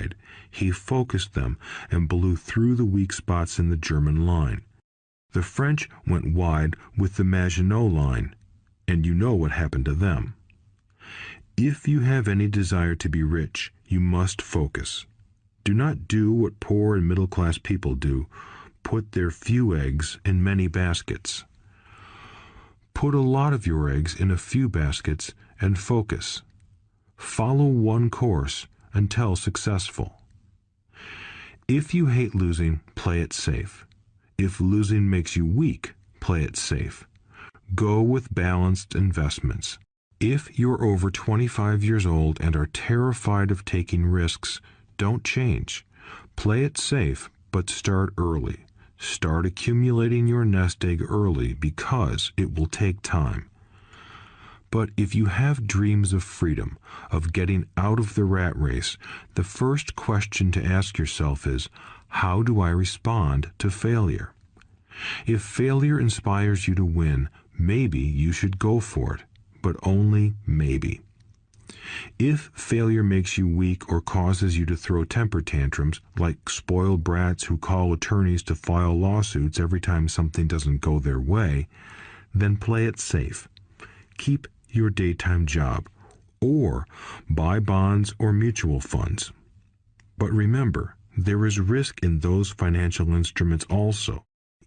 wide. He focused them and blew through the weak spots in the German line. The French went wide with the Maginot Line, and you know what happened to them. If you have any desire to be rich, you must focus. Do not do what poor and middle-class people do, put their few eggs in many baskets. Put a lot of your eggs in a few baskets and focus. Follow one course until successful. If you hate losing, play it safe. If losing makes you weak, play it safe. Go with balanced investments. If you're over 25 years old and are terrified of taking risks, don't change. Play it safe, but start early. Start accumulating your nest egg early because it will take time. But if you have dreams of freedom, of getting out of the rat race, the first question to ask yourself is, how do I respond to failure? If failure inspires you to win, maybe you should go for it, but only maybe. If failure makes you weak or causes you to throw temper tantrums, like spoiled brats who call attorneys to file lawsuits every time something doesn't go their way, then play it safe. Keep your daytime job, or buy bonds or mutual funds. But remember, there is risk in those financial instruments also,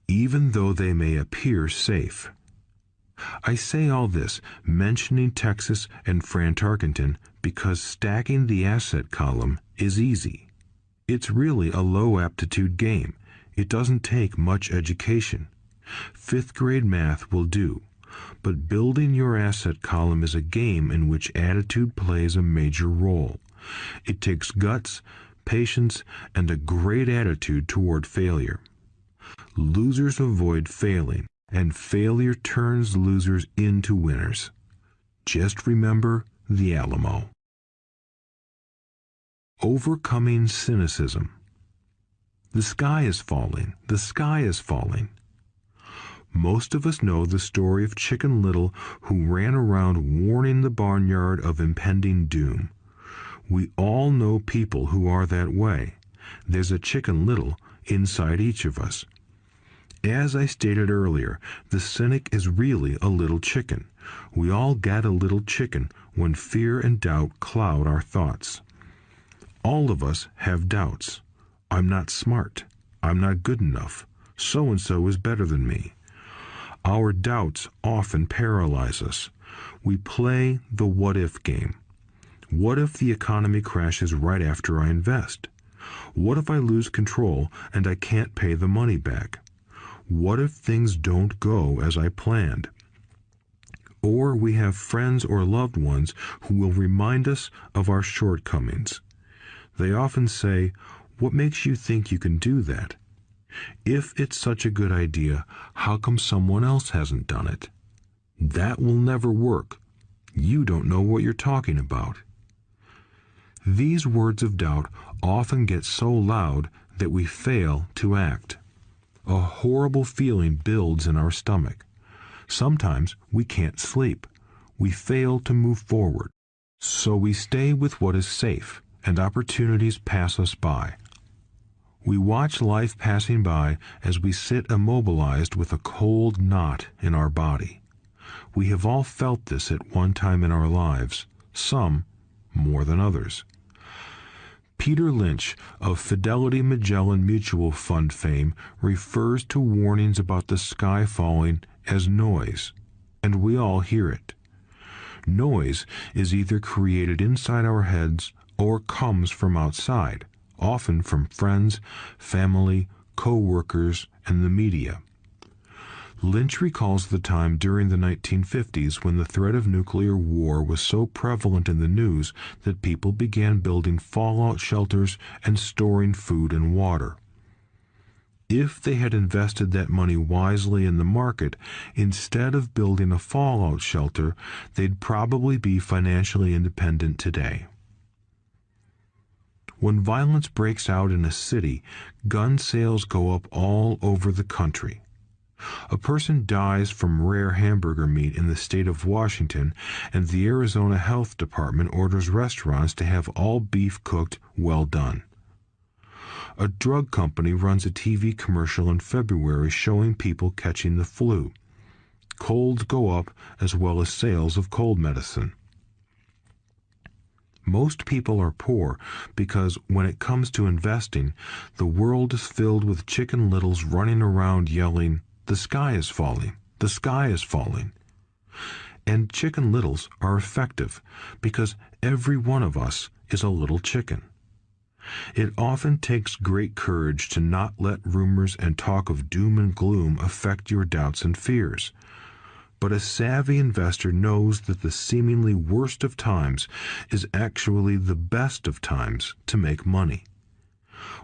even though they may appear safe. I say all this, mentioning Texas and Fran Tarkenton, because stacking the asset column is easy. It's really a low-aptitude game. It doesn't take much education. 5th grade math will do. But building your asset column is a game in which attitude plays a major role. It takes guts, patience, and a great attitude toward failure. Losers avoid failing, and failure turns losers into winners. Just remember the Alamo. Overcoming cynicism. The sky is falling. The sky is falling. Most of us know the story of Chicken Little, who ran around warning the barnyard of impending doom. We all know people who are that way. There's a Chicken Little inside each of us. As I stated earlier, the cynic is really a little chicken. We all get a little chicken when fear and doubt cloud our thoughts. All of us have doubts. I'm not smart. I'm not good enough. So-and-so is better than me. Our doubts often paralyze us. We play the what-if game. What if the economy crashes right after I invest? What if I lose control and I can't pay the money back? What if things don't go as I planned? Or we have friends or loved ones who will remind us of our shortcomings. They often say, "What makes you think you can do that? If it's such a good idea, how come someone else hasn't done it? That will never work. You don't know what you're talking about." These words of doubt often get so loud that we fail to act. A horrible feeling builds in our stomach. Sometimes we can't sleep. We fail to move forward. So we stay with what is safe, and opportunities pass us by. We watch life passing by as we sit immobilized with a cold knot in our body. We have all felt this at one time in our lives, some more than others. Peter Lynch of Fidelity Magellan Mutual Fund fame refers to warnings about the sky falling as noise, and we all hear it. Noise is either created inside our heads or comes from outside, often from friends, family, co-workers, and the media. Lynch recalls the time during the 1950s when the threat of nuclear war was so prevalent in the news that people began building fallout shelters and storing food and water. If they had invested that money wisely in the market, instead of building a fallout shelter, they'd probably be financially independent today. When violence breaks out in a city, gun sales go up all over the country. A person dies from rare hamburger meat in the state of Washington, and the Arizona Health Department orders restaurants to have all beef cooked well done. A drug company runs a TV commercial in February showing people catching the flu. Colds go up as well as sales of cold medicine. Most people are poor because when it comes to investing, the world is filled with Chicken Littles running around yelling, "The sky is falling, the sky is falling." And Chicken Littles are effective because every one of us is a little chicken. It often takes great courage to not let rumors and talk of doom and gloom affect your doubts and fears. But a savvy investor knows that the seemingly worst of times is actually the best of times to make money.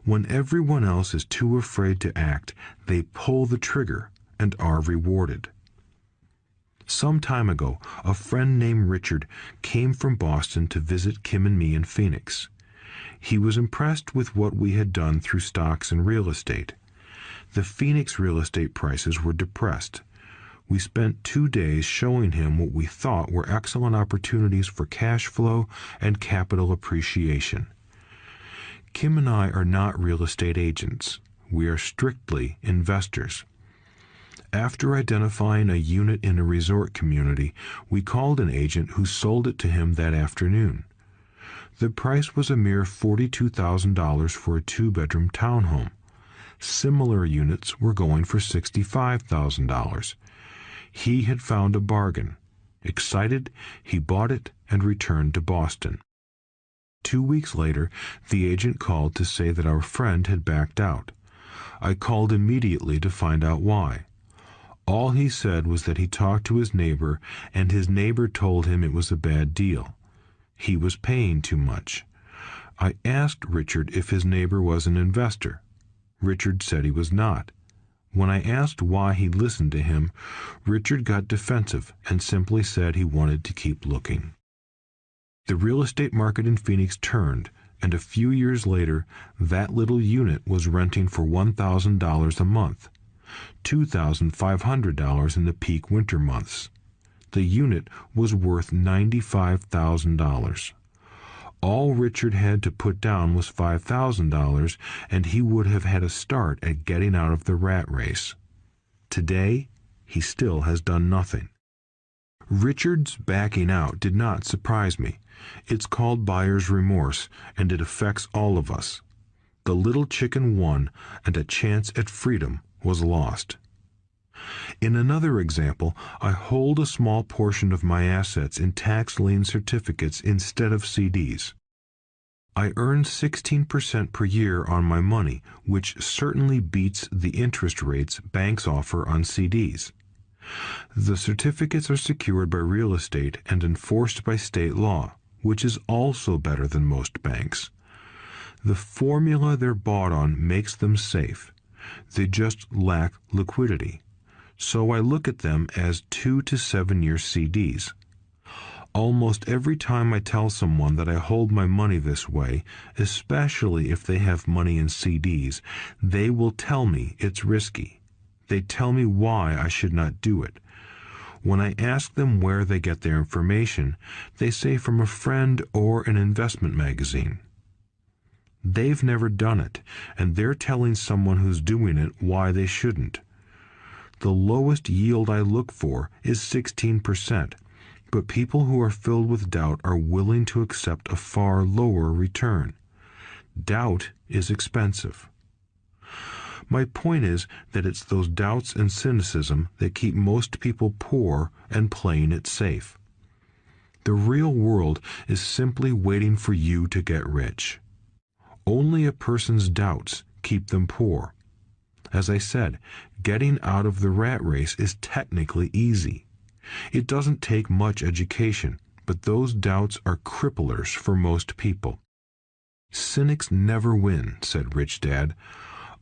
When everyone else is too afraid to act, they pull the trigger and are rewarded. Some time ago, a friend named Richard came from Boston to visit Kim and me in Phoenix. He was impressed with what we had done through stocks and real estate. The Phoenix real estate prices were depressed. We spent 2 days showing him what we thought were excellent opportunities for cash flow and capital appreciation. Kim and I are not real estate agents. We are strictly investors. After identifying a unit in a resort community, we called an agent who sold it to him that afternoon. The price was a mere $42,000 for a 2-bedroom townhome. Similar units were going for $65,000. He had found a bargain. Excited, he bought it and returned to Boston. 2 weeks later, the agent called to say that our friend had backed out. I called immediately to find out why. All he said was that he talked to his neighbor, and his neighbor told him it was a bad deal. He was paying too much. I asked Richard if his neighbor was an investor. Richard said he was not. When I asked why he listened to him, Richard got defensive and simply said he wanted to keep looking. The real estate market in Phoenix turned, and a few years later, that little unit was renting for $1,000 a month, $2,500 in the peak winter months. The unit was worth $95,000. All Richard had to put down was $5,000, and he would have had a start at getting out of the rat race. Today, he still has done nothing. Richard's backing out did not surprise me. It's called buyer's remorse, and it affects all of us. The little chicken won, and a chance at freedom was lost. In another example, I hold a small portion of my assets in tax lien certificates instead of CDs. I earn 16% per year on my money, which certainly beats the interest rates banks offer on CDs. The certificates are secured by real estate and enforced by state law, which is also better than most banks. The formula they're bought on makes them safe. They just lack liquidity. So I look at them as 2 to 7 year CDs. Almost every time I tell someone that I hold my money this way, especially if they have money in CDs, they will tell me it's risky. They tell me why I should not do it. When I ask them where they get their information, they say from a friend or an investment magazine. They've never done it, and they're telling someone who's doing it why they shouldn't. The lowest yield I look for is 16%, but people who are filled with doubt are willing to accept a far lower return. Doubt is expensive. My point is that it's those doubts and cynicism that keep most people poor and playing it safe. The real world is simply waiting for you to get rich. Only a person's doubts keep them poor. As I said, getting out of the rat race is technically easy. It doesn't take much education, but those doubts are cripplers for most people. Cynics never win, said Rich Dad.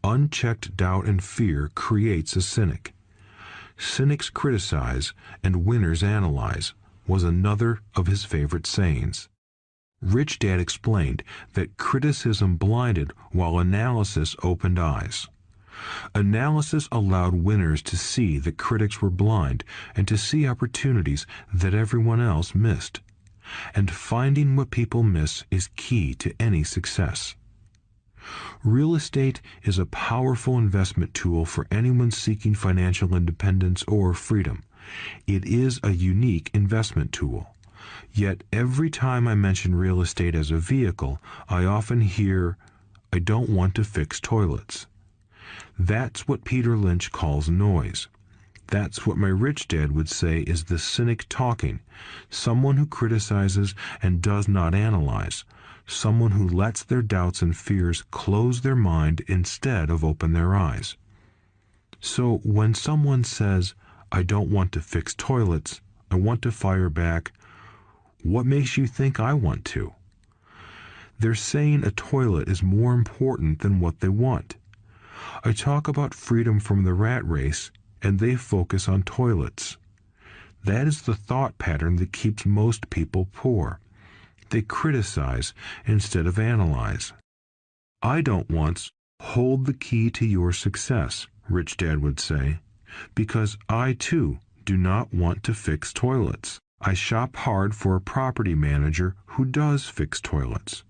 Unchecked doubt and fear creates a cynic. Cynics criticize and winners analyze was another of his favorite sayings. Rich Dad explained that criticism blinded while analysis opened eyes. Analysis allowed winners to see that critics were blind and to see opportunities that everyone else missed. And finding what people miss is key to any success. Real estate is a powerful investment tool for anyone seeking financial independence or freedom. It is a unique investment tool. Yet every time I mention real estate as a vehicle, I often hear, "I don't want to fix toilets." That's what Peter Lynch calls noise. That's what my rich dad would say is the cynic talking, someone who criticizes and does not analyze, someone who lets their doubts and fears close their mind instead of open their eyes. So when someone says, "I don't want to fix toilets," I want to fire back, "What makes you think I want to?" They're saying a toilet is more important than what they want. I talk about freedom from the rat race, and they focus on toilets. That is the thought pattern that keeps most people poor. They criticize instead of analyze. "I don't want hold the key to your success," Rich Dad would say, because I too do not want to fix toilets. I shop hard for a property manager who does fix toilets.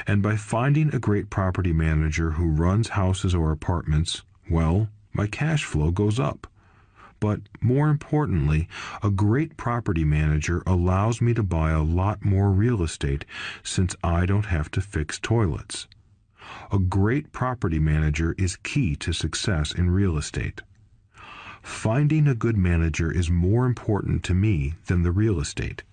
And by finding a great property manager who runs houses or apartments, well, my cash flow goes up. But more importantly, a great property manager allows me to buy a lot more real estate since I don't have to fix toilets. A great property manager is key to success in real estate. Finding a good manager is more important to me than the real estate.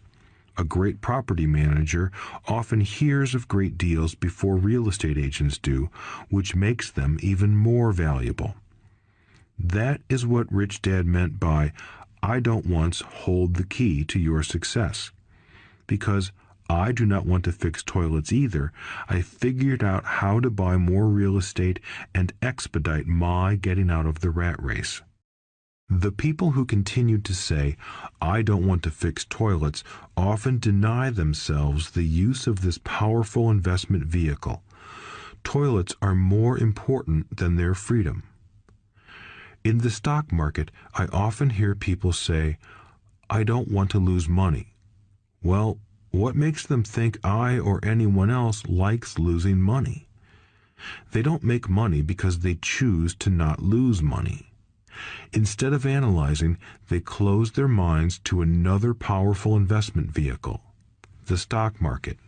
A great property manager often hears of great deals before real estate agents do, which makes them even more valuable. That is what Rich Dad meant by, "I don't once hold the key to your success." Because I do not want to fix toilets either, I figured out how to buy more real estate and expedite my getting out of the rat race. The people who continue to say, "I don't want to fix toilets," often deny themselves the use of this powerful investment vehicle. Toilets are more important than their freedom. In the stock market, I often hear people say, "I don't want to lose money." Well, what makes them think I or anyone else likes losing money? They don't make money because they choose to not lose money. Instead of analyzing, they close their minds to another powerful investment vehicle, the stock market.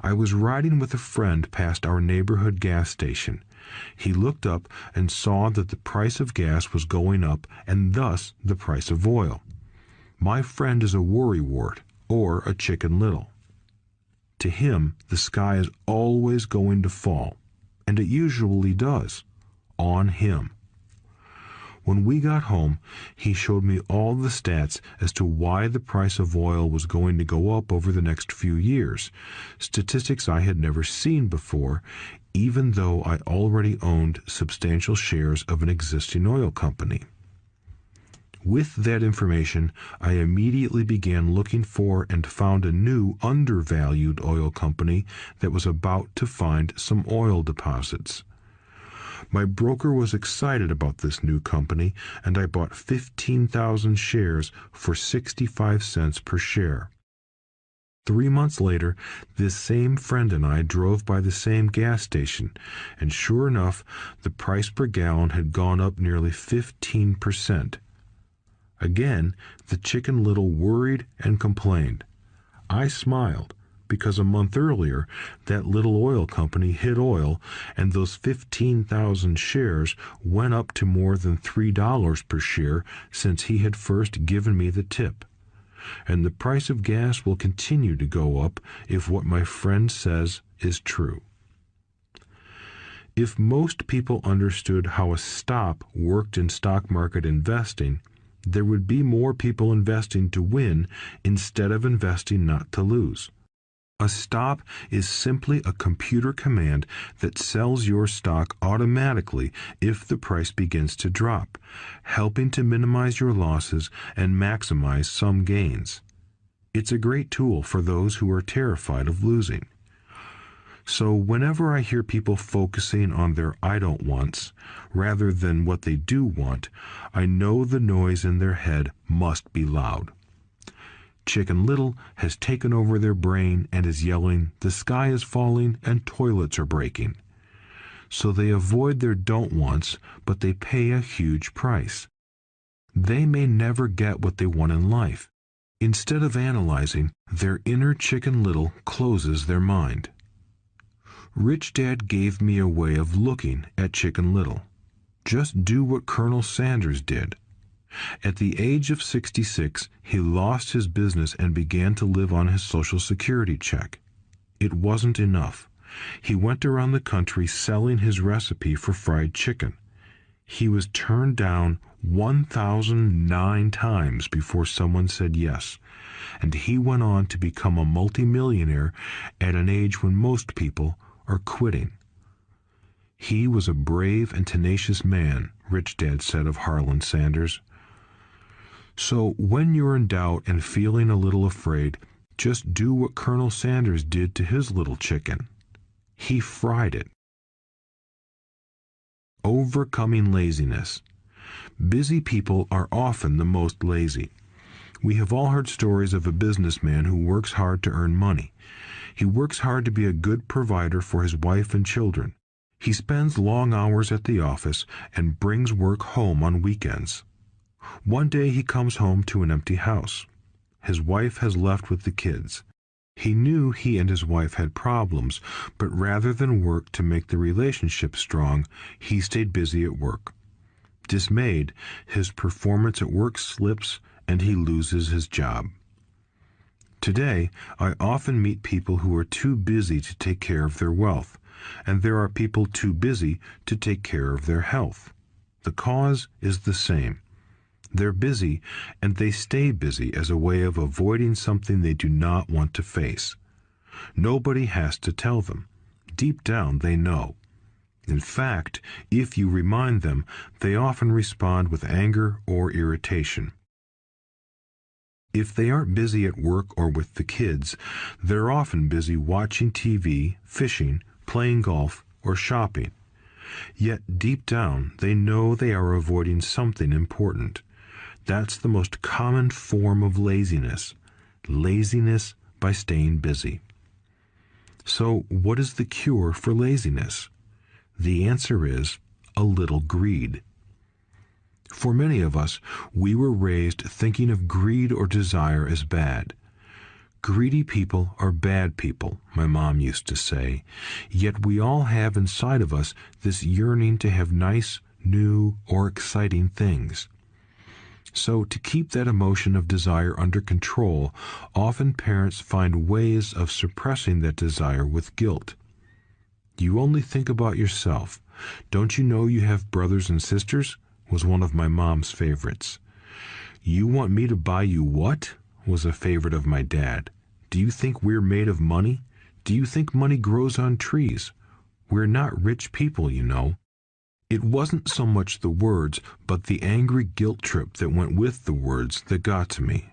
I was riding with a friend past our neighborhood gas station. He looked up and saw that the price of gas was going up and thus the price of oil. My friend is a worrywart, or a Chicken Little. To him, the sky is always going to fall, and it usually does, on him. When we got home, he showed me all the stats as to why the price of oil was going to go up over the next few years, statistics I had never seen before, even though I already owned substantial shares of an existing oil company. With that information, I immediately began looking for and found a new undervalued oil company that was about to find some oil deposits. My broker was excited about this new company, and I bought 15,000 shares for 65 cents per share. 3 months later, this same friend and I drove by the same gas station, and sure enough, the price per gallon had gone up nearly 15%. Again, the Chicken Little worried and complained. I smiled, because a month earlier, that little oil company hit oil, and those 15,000 shares went up to more than $3 per share since he had first given me the tip. And the price of gas will continue to go up if what my friend says is true. If most people understood how a stop worked in stock market investing, there would be more people investing to win instead of investing not to lose. A stop is simply a computer command that sells your stock automatically if the price begins to drop, helping to minimize your losses and maximize some gains. It's a great tool for those who are terrified of losing. So whenever I hear people focusing on their "I don't wants" rather than what they do want, I know the noise in their head must be loud. Chicken Little has taken over their brain and is yelling, "The sky is falling and toilets are breaking." So they avoid their don't wants, but they pay a huge price. They may never get what they want in life. Instead of analyzing, their inner Chicken Little closes their mind. Rich Dad gave me a way of looking at Chicken Little. Just do what Colonel Sanders did. At the age of 66, he lost his business and began to live on his Social Security check. It wasn't enough. He went around the country selling his recipe for fried chicken. He was turned down 1,009 times before someone said yes, and he went on to become a multimillionaire at an age when most people are quitting. He was a brave and tenacious man, Rich Dad said of Harlan Sanders. So when you're in doubt and feeling a little afraid, just do what Colonel Sanders did to his little chicken. He fried it. Overcoming laziness. Busy people are often the most lazy. We have all heard stories of a businessman who works hard to earn money. He works hard to be a good provider for his wife and children. He spends long hours at the office and brings work home on weekends. One day he comes home to an empty house. His wife has left with the kids. He knew he and his wife had problems, but rather than work to make the relationship strong, he stayed busy at work. Dismayed, his performance at work slips and he loses his job. Today, I often meet people who are too busy to take care of their wealth, and there are people too busy to take care of their health. The cause is the same. They're busy, and they stay busy as a way of avoiding something they do not want to face. Nobody has to tell them. Deep down, they know. In fact, if you remind them, they often respond with anger or irritation. If they aren't busy at work or with the kids, they're often busy watching TV, fishing, playing golf, or shopping. Yet deep down, they know they are avoiding something important. That's the most common form of laziness. Laziness by staying busy. So, what is the cure for laziness? The answer is a little greed. For many of us, we were raised thinking of greed or desire as bad. Greedy people are bad people, my mom used to say, yet we all have inside of us this yearning to have nice, new, or exciting things. So, to keep that emotion of desire under control, often parents find ways of suppressing that desire with guilt. You only think about yourself. Don't you know you have brothers and sisters? Was one of my mom's favorites. You want me to buy you what? Was a favorite of my dad. Do you think we're made of money? Do you think money grows on trees? We're not rich people, you know. It wasn't so much the words, but the angry guilt trip that went with the words that got to me.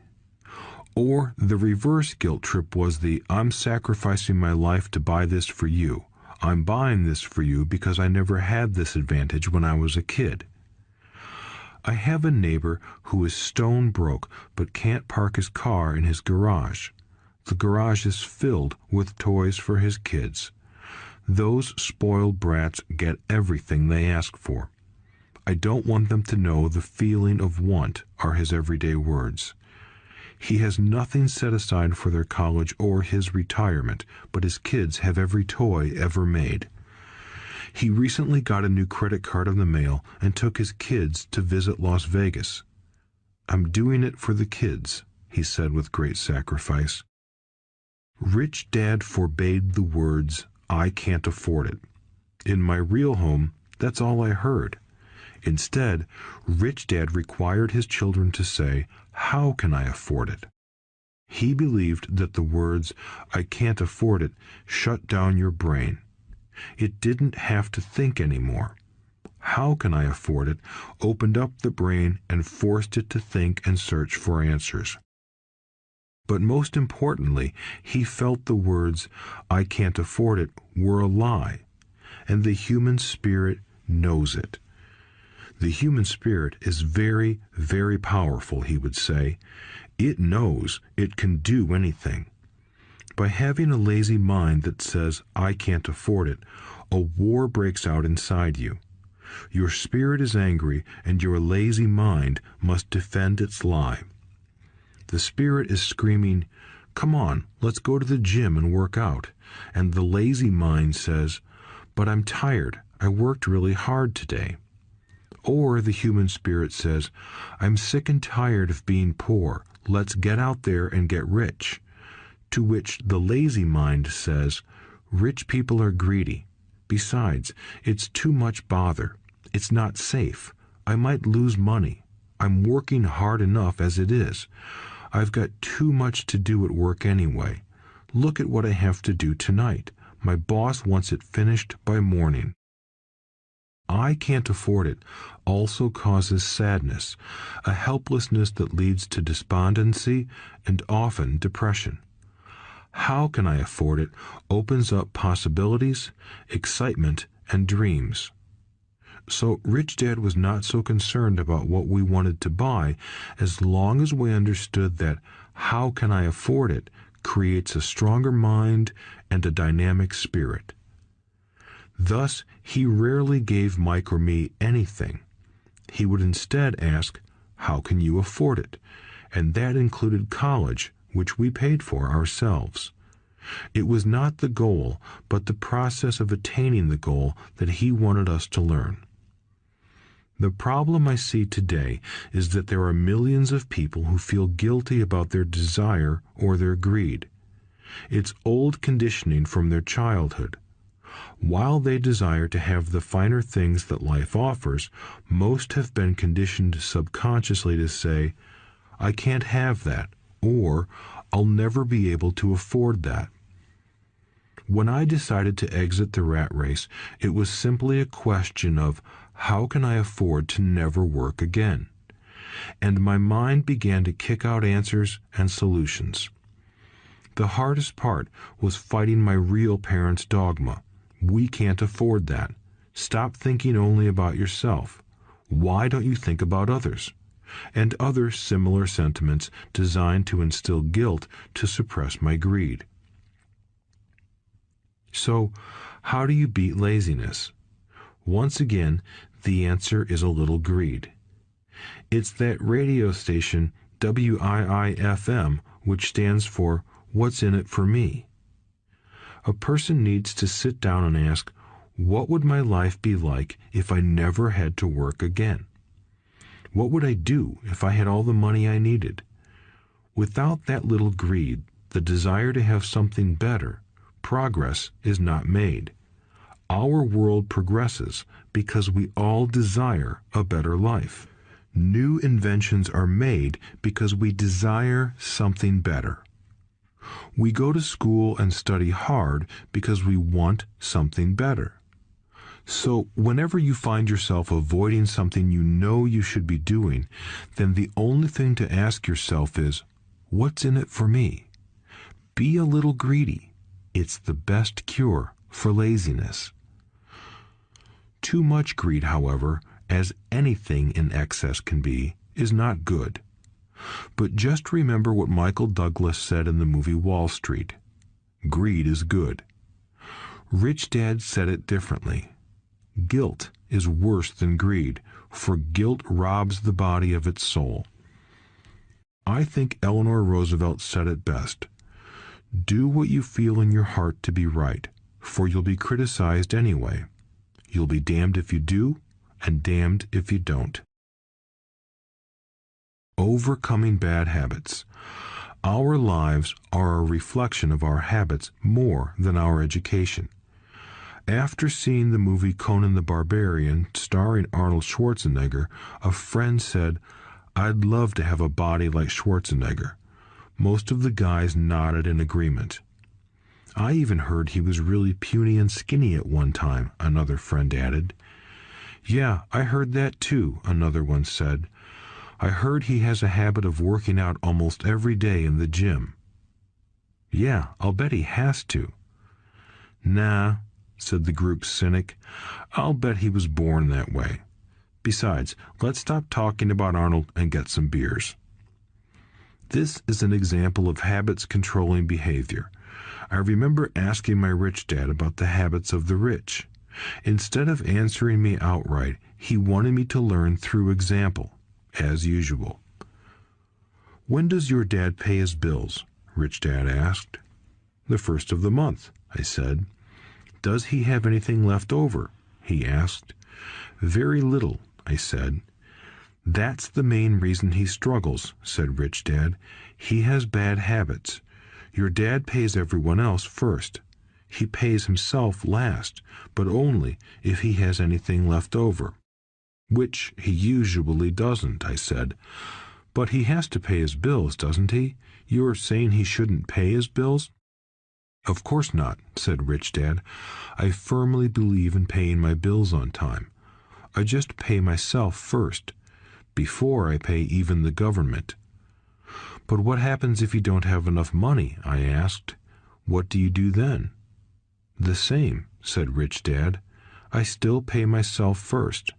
Or the reverse guilt trip was the "I'm sacrificing my life to buy this for you. I'm buying this for you because I never had this advantage when I was a kid." I have a neighbor who is stone broke but can't park his car in his garage. The garage is filled with toys for his kids. Those spoiled brats get everything they ask for. I don't want them to know the feeling of want are his everyday words. He has nothing set aside for their college or his retirement, but his kids have every toy ever made. He recently got a new credit card in the mail and took his kids to visit Las Vegas. "I'm doing it for the kids," he said with great sacrifice. Rich Dad forbade the words, "I can't afford it." In my real home, that's all I heard. Instead, Rich Dad required his children to say, "How can I afford it?" He believed that the words, "I can't afford it," shut down your brain. It didn't have to think anymore. "How can I afford it?" opened up the brain and forced it to think and search for answers. But most importantly, he felt the words, "I can't afford it," were a lie, and the human spirit knows it. The human spirit is very, very powerful, he would say. It knows it can do anything. By having a lazy mind that says, I can't afford it, a war breaks out inside you. Your spirit is angry, and your lazy mind must defend its lie. The spirit is screaming, come on, let's go to the gym and work out. And the lazy mind says, but I'm tired, I worked really hard today. Or the human spirit says, I'm sick and tired of being poor, let's get out there and get rich. To which the lazy mind says, rich people are greedy. Besides, it's too much bother. It's not safe. I might lose money. I'm working hard enough as it is. I've got too much to do at work anyway. Look at what I have to do tonight. My boss wants it finished by morning. I can't afford it also causes sadness, a helplessness that leads to despondency and often depression. How can I afford it opens up possibilities, excitement, and dreams. So Rich Dad was not so concerned about what we wanted to buy as long as we understood that how can I afford it creates a stronger mind and a dynamic spirit. Thus, he rarely gave Mike or me anything. He would instead ask, how can you afford it? And that included college, which we paid for ourselves. It was not the goal, but the process of attaining the goal that he wanted us to learn. The problem I see today is that there are millions of people who feel guilty about their desire or their greed. It's old conditioning from their childhood. While they desire to have the finer things that life offers, most have been conditioned subconsciously to say, I can't have that, or I'll never be able to afford that. When I decided to exit the rat race, it was simply a question of how can I afford to never work again? And my mind began to kick out answers and solutions. The hardest part was fighting my real parents' dogma. We can't afford that. Stop thinking only about yourself. Why don't you think about others? And other similar sentiments designed to instill guilt to suppress my greed. So, how do you beat laziness? Once again, the answer is a little greed. It's that radio station WIIFM, which stands for What's in it for me? A person needs to sit down and ask, what would my life be like if I never had to work again? What would I do if I had all the money I needed? Without that little greed, the desire to have something better, progress is not made. Our world progresses because we all desire a better life. New inventions are made because we desire something better. We go to school and study hard because we want something better. So whenever you find yourself avoiding something you know you should be doing, then the only thing to ask yourself is, what's in it for me? Be a little greedy. It's the best cure for laziness. Too much greed, however, as anything in excess can be, is not good. But just remember what Michael Douglas said in the movie Wall Street. Greed is good. Rich Dad said it differently. Guilt is worse than greed, for guilt robs the body of its soul. I think Eleanor Roosevelt said it best. Do what you feel in your heart to be right, for you'll be criticized anyway. You'll be damned if you do, and damned if you don't. Overcoming bad habits. Our lives are a reflection of our habits more than our education. After seeing the movie Conan the Barbarian, starring Arnold Schwarzenegger, a friend said, I'd love to have a body like Schwarzenegger. Most of the guys nodded in agreement. I even heard he was really puny and skinny at one time, another friend added. Yeah, I heard that too, another one said. I heard he has a habit of working out almost every day in the gym. Yeah, I'll bet he has to. Nah, said the group's cynic. I'll bet he was born that way. Besides, let's stop talking about Arnold and get some beers. This is an example of habits controlling behavior. I remember asking my rich dad about the habits of the rich. Instead of answering me outright, he wanted me to learn through example, as usual. "When does your dad pay his bills?" Rich Dad asked. "The first of the month," I said. "Does he have anything left over?" he asked. "Very little," I said. "That's the main reason he struggles," said Rich Dad. "He has bad habits. Your dad pays everyone else first. He pays himself last, but only if he has anything left over." "Which he usually doesn't," I said. "But he has to pay his bills, doesn't he? You're saying he shouldn't pay his bills?" "Of course not," said Rich Dad. "I firmly believe in paying my bills on time. I just pay myself first, before I pay even the government." "But what happens if you don't have enough money?" I asked. "What do you do then?" "The same," said Rich Dad. "I still pay myself first,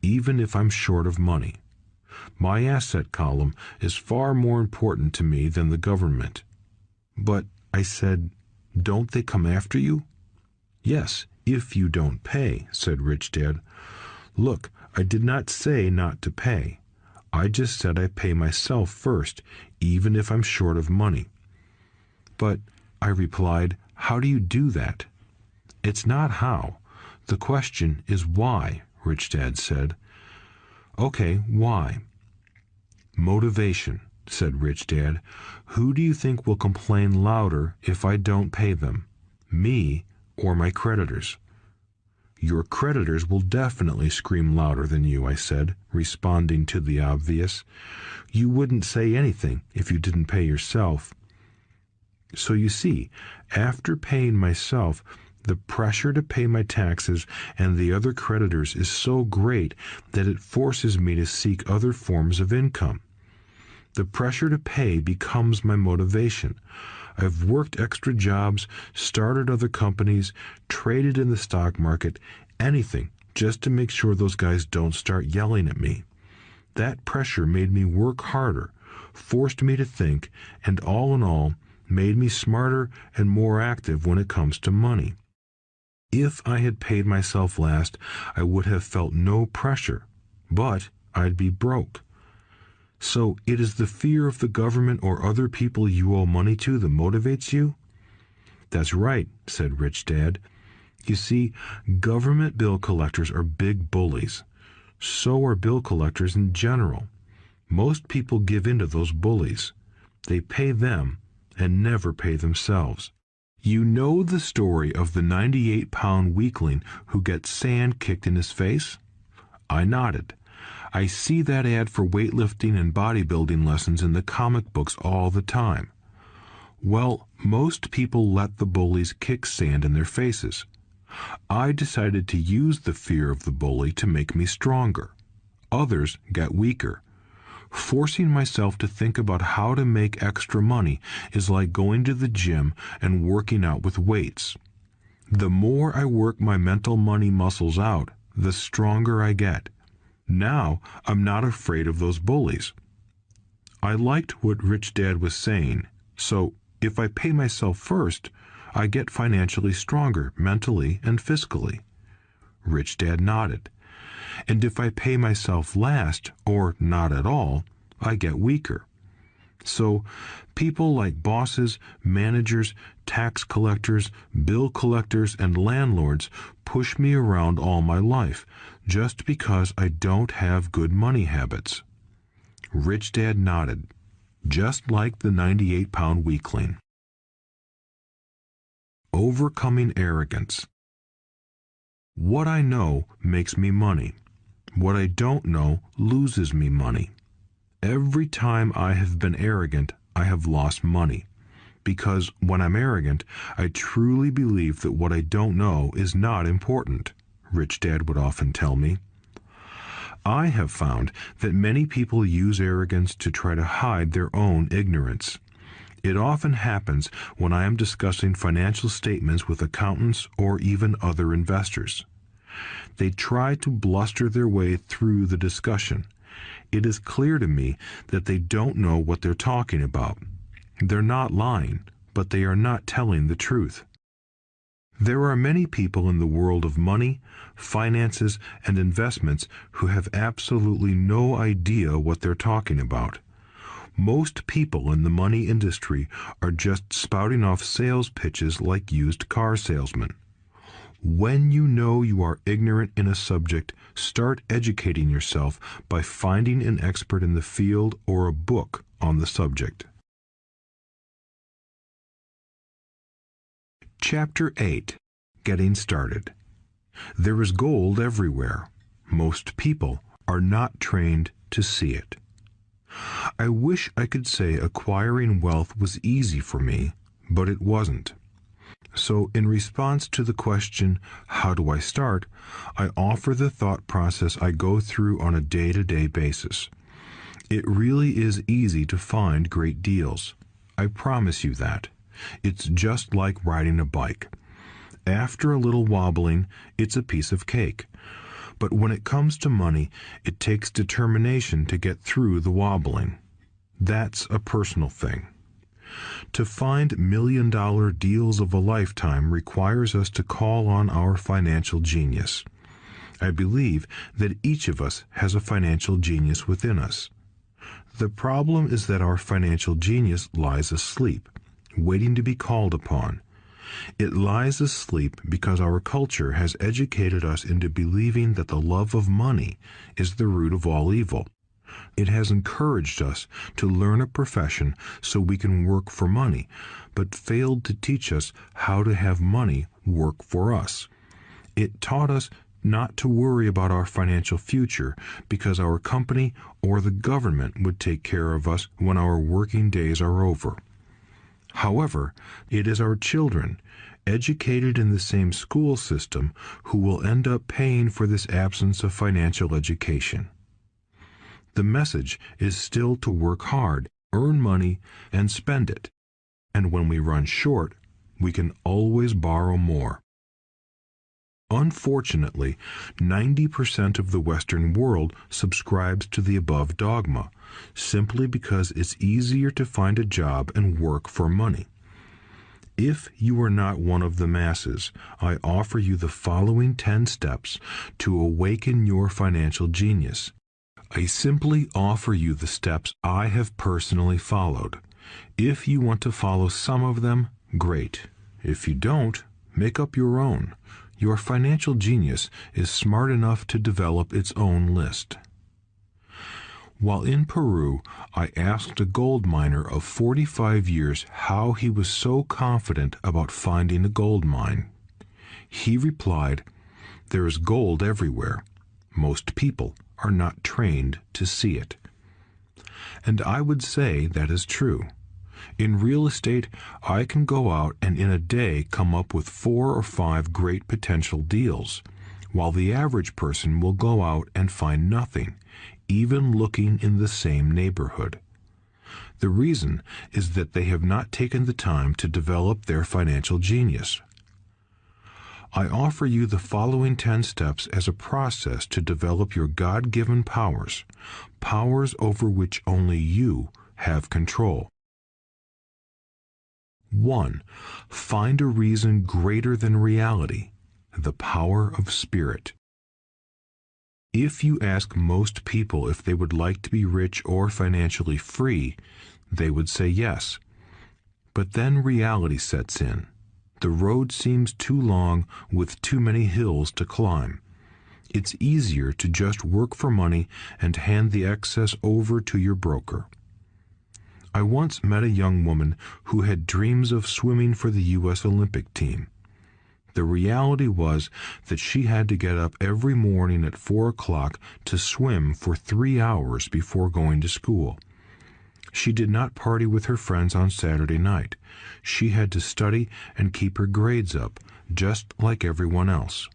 even if I'm short of money. My asset column is far more important to me than the government." "But," I said, "don't they come after you?" "Yes, if you don't pay," said Rich Dad. "Look, I did not say not to pay. I just said I pay myself first, even if I'm short of money." "But," I replied, "how do you do that?" "It's not how. The question is why," Rich Dad said. "Okay, why?" "Motivation," said Rich Dad. "Who do you think will complain louder if I don't pay them? Me or my creditors?" "Your creditors will definitely scream louder than you," I said, responding to the obvious. "You wouldn't say anything if you didn't pay yourself." So you see, after paying myself, the pressure to pay my taxes and the other creditors is so great that it forces me to seek other forms of income. The pressure to pay becomes my motivation. I've worked extra jobs, started other companies, traded in the stock market, anything just to make sure those guys don't start yelling at me. That pressure made me work harder, forced me to think, and all in all, made me smarter and more active when it comes to money. If I had paid myself last, I would have felt no pressure, but I'd be broke. So it is the fear of the government or other people you owe money to that motivates you? That's right, said Rich Dad. You see, government bill collectors are big bullies. So are bill collectors in general. Most people give in to those bullies. They pay them and never pay themselves. You know the story of the 98-pound weakling who gets sand kicked in his face? I nodded. I see that ad for weightlifting and bodybuilding lessons in the comic books all the time. Well, most people let the bullies kick sand in their faces. I decided to use the fear of the bully to make me stronger. Others got weaker. Forcing myself to think about how to make extra money is like going to the gym and working out with weights. The more I work my mental money muscles out, the stronger I get. Now I'm not afraid of those bullies. I liked what Rich Dad was saying, so if I pay myself first, I get financially stronger mentally and fiscally. Rich Dad nodded. And if I pay myself last, or not at all, I get weaker. So people like bosses, managers, tax collectors, bill collectors, and landlords push me around all my life just because I don't have good money habits. Rich Dad nodded, just like the 98-pound weakling. Overcoming arrogance. What I know makes me money. What I don't know loses me money. Every time I have been arrogant, I have lost money. Because when I'm arrogant, I truly believe that what I don't know is not important, Rich Dad would often tell me. I have found that many people use arrogance to try to hide their own ignorance. It often happens when I am discussing financial statements with accountants or even other investors. They try to bluster their way through the discussion. it is clear to me that they don't know what they're talking about. They're not lying, but they are not telling the truth. There are many people in the world of money, finances, and investments who have absolutely no idea what they're talking about. Most people in the money industry are just spouting off sales pitches like used car salesmen. When you know you are ignorant in a subject, start educating yourself by finding an expert in the field or a book on the subject. Chapter 8. Getting Started. There is gold everywhere. Most people are not trained to see it. I wish I could say acquiring wealth was easy for me, but it wasn't. So in response to the question, how do I start, I offer the thought process I go through on a day-to-day basis. It really is easy to find great deals. I promise you that. It's just like riding a bike. After a little wobbling, it's a piece of cake. But when it comes to money, it takes determination to get through the wobbling. That's a personal thing. To find million-dollar deals of a lifetime requires us to call on our financial genius. I believe that each of us has a financial genius within us. The problem is that our financial genius lies asleep, waiting to be called upon. It lies asleep because our culture has educated us into believing that the love of money is the root of all evil. It has encouraged us to learn a profession so we can work for money, but failed to teach us how to have money work for us. It taught us not to worry about our financial future because our company or the government would take care of us when our working days are over. However, it is our children, educated in the same school system, who will end up paying for this absence of financial education. The message is still to work hard, earn money, and spend it. And when we run short, we can always borrow more. Unfortunately, 90% of the Western world subscribes to the above dogma, simply because it's easier to find a job and work for money. If you are not one of the masses, I offer you the following 10 steps to awaken your financial genius. I simply offer you the steps I have personally followed. If you want to follow some of them, great. If you don't, make up your own. Your financial genius is smart enough to develop its own list. While in Peru, I asked a gold miner of 45 years how he was so confident about finding a gold mine. He replied, "There is gold everywhere. Most people are not trained to see it." And I would say that is true. In real estate, I can go out and in a day come up with 4 or 5 great potential deals, while the average person will go out and find nothing, even looking in the same neighborhood. The reason is that they have not taken the time to develop their financial genius. I offer you the following 10 steps as a process to develop your God-given powers, powers over which only you have control. 1. Find a reason greater than reality, the power of spirit. If you ask most people if they would like to be rich or financially free, they would say yes. But then reality sets in. The road seems too long with too many hills to climb. It's easier to just work for money and hand the excess over to your broker. I once met a young woman who had dreams of swimming for the U.S. Olympic team. The reality was that she had to get up every morning at 4 o'clock to swim for 3 hours before going to school. She did not party with her friends on Saturday night. She had to study and keep her grades up, just like everyone else.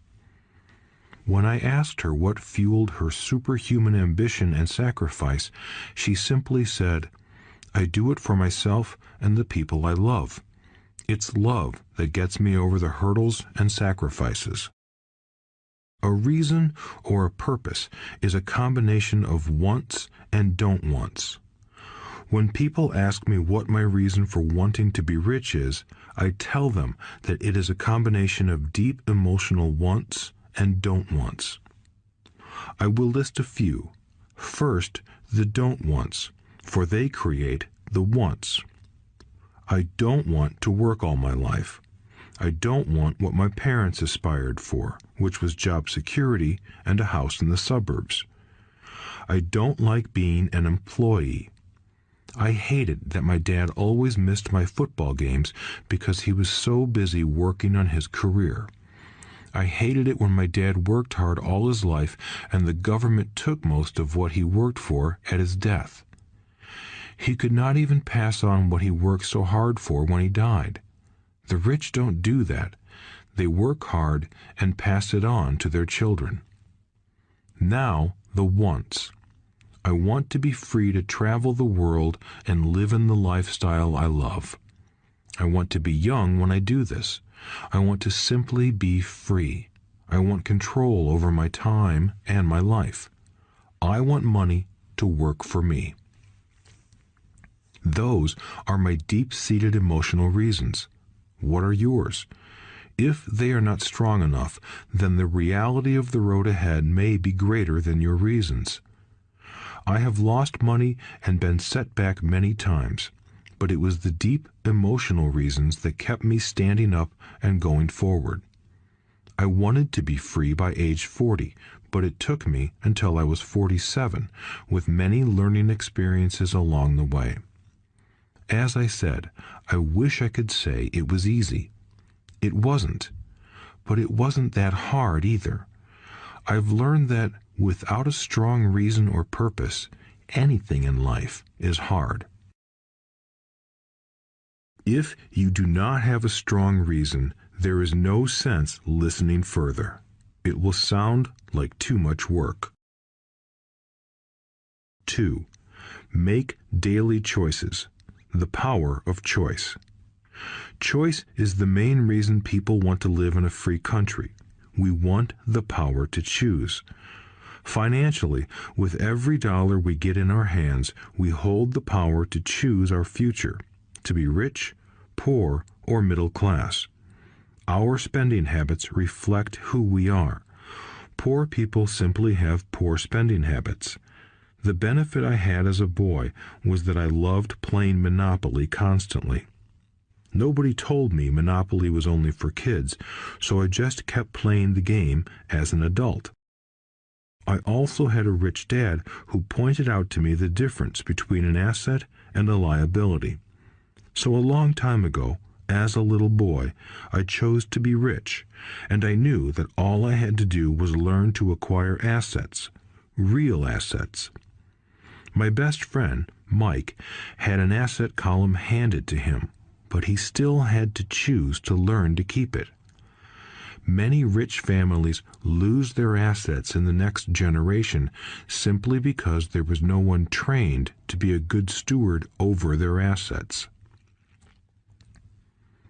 When I asked her what fueled her superhuman ambition and sacrifice, she simply said, "I do it for myself and the people I love. It's love that gets me over the hurdles and sacrifices." A reason or a purpose is a combination of wants and don't wants. When people ask me what my reason for wanting to be rich is, I tell them that it is a combination of deep emotional wants and don't wants. I will list a few. First, the don't wants, for they create the wants. I don't want to work all my life. I don't want what my parents aspired for, which was job security and a house in the suburbs. I don't like being an employee. I hated that my dad always missed my football games because he was so busy working on his career. I hated it when my dad worked hard all his life and the government took most of what he worked for at his death. He could not even pass on what he worked so hard for when he died. The rich don't do that. They work hard and pass it on to their children. Now, the wants. I want to be free to travel the world and live in the lifestyle I love. I want to be young when I do this. I want to simply be free. I want control over my time and my life. I want money to work for me. Those are my deep-seated emotional reasons. What are yours? If they are not strong enough, then the reality of the road ahead may be greater than your reasons. I have lost money and been set back many times, but it was the deep emotional reasons that kept me standing up and going forward. I wanted to be free by age 40, but it took me until I was 47, with many learning experiences along the way. As I said, I wish I could say it was easy. It wasn't, but it wasn't that hard either. I've learned that without a strong reason or purpose, anything in life is hard. If you do not have a strong reason, there is no sense listening further. It will sound like too much work. 2. Make daily choices. The power of choice. Choice is the main reason people want to live in a free country. We want the power to choose. Financially, with every dollar we get in our hands, we hold the power to choose our future, to be rich, poor, or middle class. Our spending habits reflect who we are. Poor people simply have poor spending habits. The benefit I had as a boy was that I loved playing Monopoly constantly. Nobody told me Monopoly was only for kids, so I just kept playing the game as an adult. I also had a rich dad who pointed out to me the difference between an asset and a liability. So a long time ago, as a little boy, I chose to be rich, and I knew that all I had to do was learn to acquire assets, real assets. My best friend, Mike, had an asset column handed to him, but he still had to choose to learn to keep it. Many rich families lose their assets in the next generation simply because there was no one trained to be a good steward over their assets.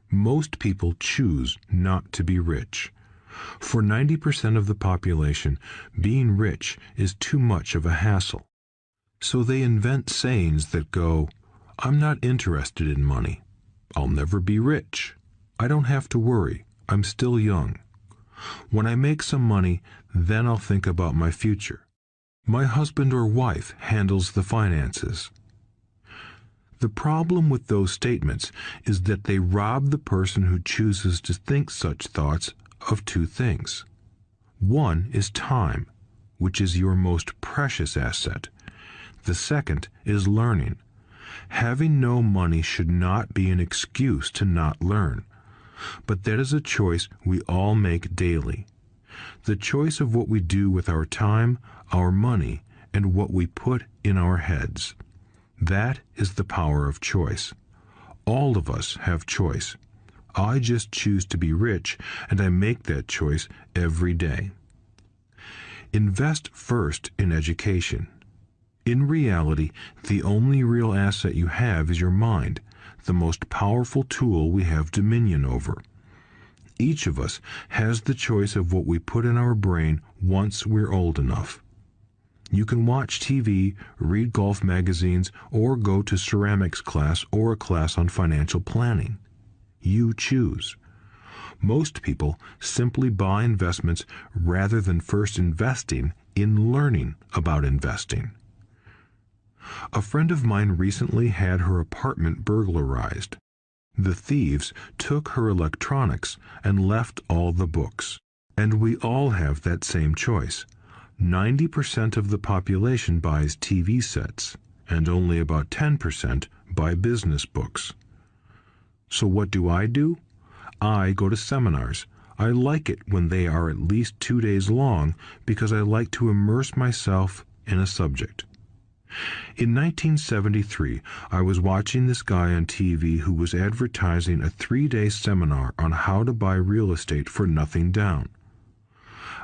Most people choose not to be rich. For 90% of the population, being rich is too much of a hassle. So they invent sayings that go, "I'm not interested in money. I'll never be rich. I don't have to worry. I'm still young. When I make some money, then I'll think about my future. My husband or wife handles the finances." The problem with those statements is that they rob the person who chooses to think such thoughts of two things. One is time, which is your most precious asset. The second is learning. Having no money should not be an excuse to not learn. But that is a choice we all make daily. The choice of what we do with our time, our money, and what we put in our heads. That is the power of choice. All of us have choice. I just choose to be rich, and I make that choice every day. Invest first in education. In reality, the only real asset you have is your mind, the most powerful tool we have dominion over. Each of us has the choice of what we put in our brain once we're old enough. You can watch TV, read golf magazines, or go to ceramics class or a class on financial planning. You choose. Most people simply buy investments rather than first investing in learning about investing. A friend of mine recently had her apartment burglarized. The thieves took her electronics and left all the books. And we all have that same choice. 90% of the population buys TV sets, and only about 10% buy business books. So what do? I go to seminars. I like it when they are at least 2 days long because I like to immerse myself in a subject. In 1973, I was watching this guy on TV who was advertising a 3-day seminar on how to buy real estate for nothing down.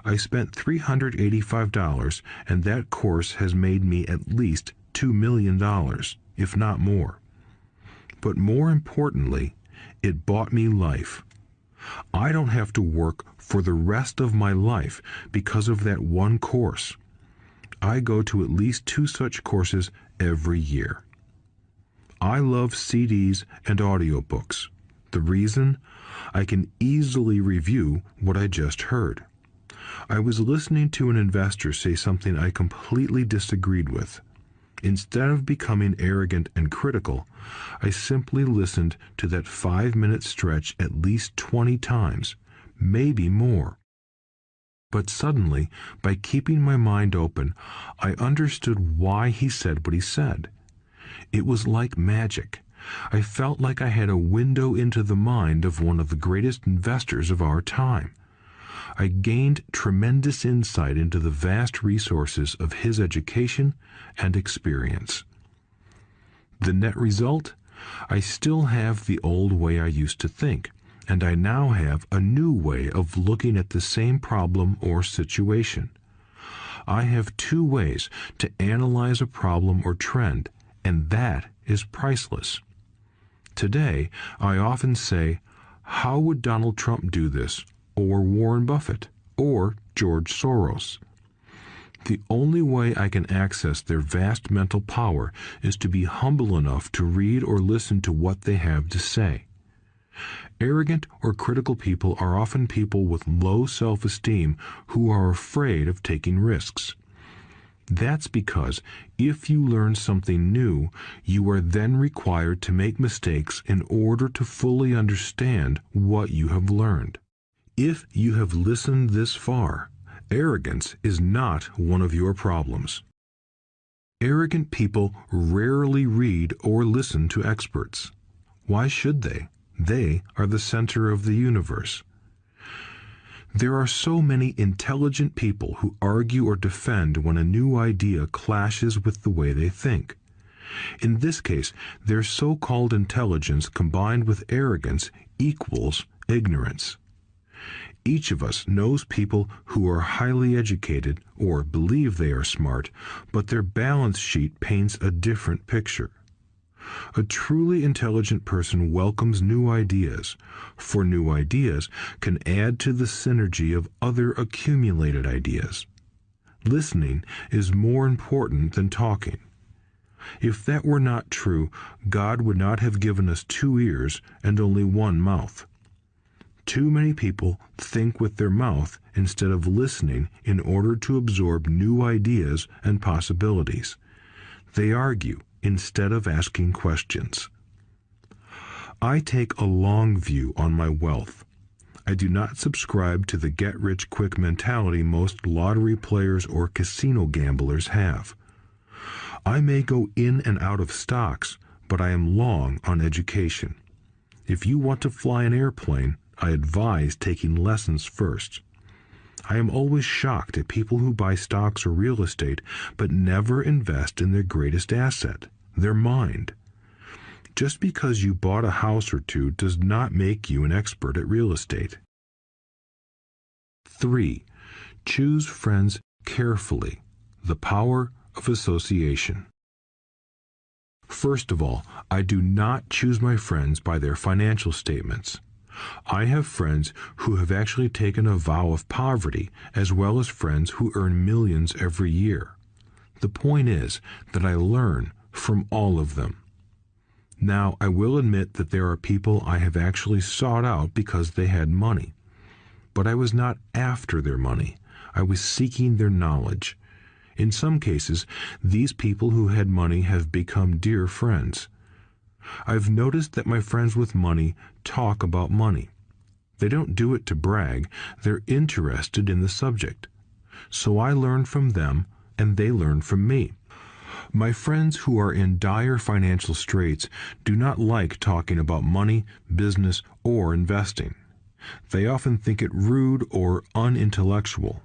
I spent $385, and that course has made me at least $2 million, if not more. But more importantly, it bought me life. I don't have to work for the rest of my life because of that one course. I go to at least 2 such courses every year. I love CDs and audiobooks. The reason? I can easily review what I just heard. I was listening to an investor say something I completely disagreed with. Instead of becoming arrogant and critical, I simply listened to that 5-minute stretch at least 20 times, maybe more. But suddenly, by keeping my mind open, I understood why he said what he said. It was like magic. I felt like I had a window into the mind of one of the greatest investors of our time. I gained tremendous insight into the vast resources of his education and experience. The net result? I still have the old way I used to think, and I now have a new way of looking at the same problem or situation. I have 2 ways to analyze a problem or trend, and that is priceless. Today, I often say, how would Donald Trump do this? Or Warren Buffett, or George Soros. The only way I can access their vast mental power is to be humble enough to read or listen to what they have to say. Arrogant or critical people are often people with low self-esteem who are afraid of taking risks. That's because if you learn something new, you are then required to make mistakes in order to fully understand what you have learned. If you have listened this far, arrogance is not one of your problems. Arrogant people rarely read or listen to experts. Why should they? They are the center of the universe. There are so many intelligent people who argue or defend when a new idea clashes with the way they think. In this case, their so-called intelligence combined with arrogance equals ignorance. Each of us knows people who are highly educated or believe they are smart, but their balance sheet paints a different picture. A truly intelligent person welcomes new ideas, for new ideas can add to the synergy of other accumulated ideas. Listening is more important than talking. If that were not true, God would not have given us 2 ears and only 1 mouth. Too many people think with their mouth instead of listening in order to absorb new ideas and possibilities. They argue instead of asking questions. I take a long view on my wealth. I do not subscribe to the get-rich-quick mentality most lottery players or casino gamblers have. I may go in and out of stocks, but I am long on education. If you want to fly an airplane, I advise taking lessons first. I am always shocked at people who buy stocks or real estate but never invest in their greatest asset, their mind. Just because you bought a house or 2 does not make you an expert at real estate. 3. Choose friends carefully. The power of association. First of all, I do not choose my friends by their financial statements. I have friends who have actually taken a vow of poverty, as well as friends who earn millions every year. The point is that I learn from all of them. Now, I will admit that there are people I have actually sought out because they had money. But I was not after their money. I was seeking their knowledge. In some cases, these people who had money have become dear friends. I've noticed that my friends with money talk about money. They don't do it to brag. They're interested in the subject. So I learn from them, and they learn from me. My friends who are in dire financial straits do not like talking about money, business, or investing. They often think it rude or unintellectual.